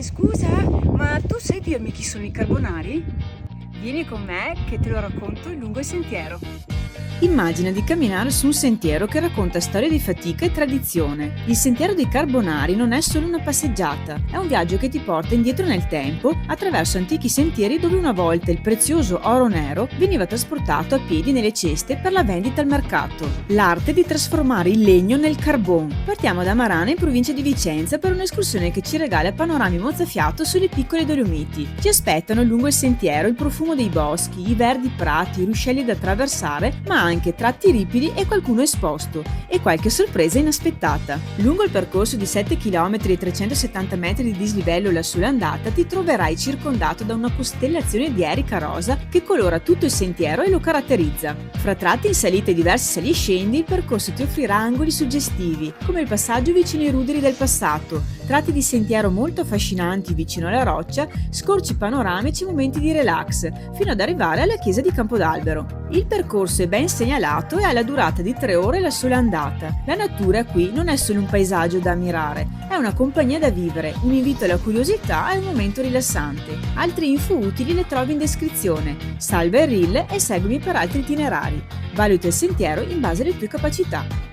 Scusa, ma tu sai dirmi chi sono i Carbonari? Vieni con me che te lo racconto lungo il sentiero. Immagina di camminare su un sentiero che racconta storie di fatica e tradizione. Il sentiero dei Carbonari non è solo una passeggiata, è un viaggio che ti porta indietro nel tempo attraverso antichi sentieri dove una volta il prezioso oro nero veniva trasportato a piedi nelle ceste per la vendita al mercato. L'arte di trasformare il legno nel carbon. Partiamo da Marana in provincia di Vicenza per un'escursione che ci regala panorami mozzafiato sulle piccole Dolomiti. Ci aspettano lungo il sentiero il profumo dei boschi, i verdi prati, i ruscelli da attraversare, ma anche tratti ripidi e qualcuno esposto e qualche sorpresa inaspettata. Lungo il percorso di 7 km e 370 metri di dislivello lassù l'andata ti troverai circondato da una costellazione di erica rosa che colora tutto il sentiero e lo caratterizza. Fra tratti in salita e diversi saliscendi il percorso ti offrirà angoli suggestivi, come il passaggio vicino ai ruderi del passato, tratti di sentiero molto affascinanti vicino alla roccia, scorci panoramici e momenti di relax, fino ad arrivare alla chiesa di Campodalbero. Il percorso è ben segnalato e ha la durata di 3 ore la sola andata. La natura qui non è solo un paesaggio da ammirare, è una compagnia da vivere, un invito alla curiosità e un momento rilassante. Altre info utili le trovi in descrizione. Salva il reel e seguimi per altri itinerari. Valuta il sentiero in base alle tue capacità.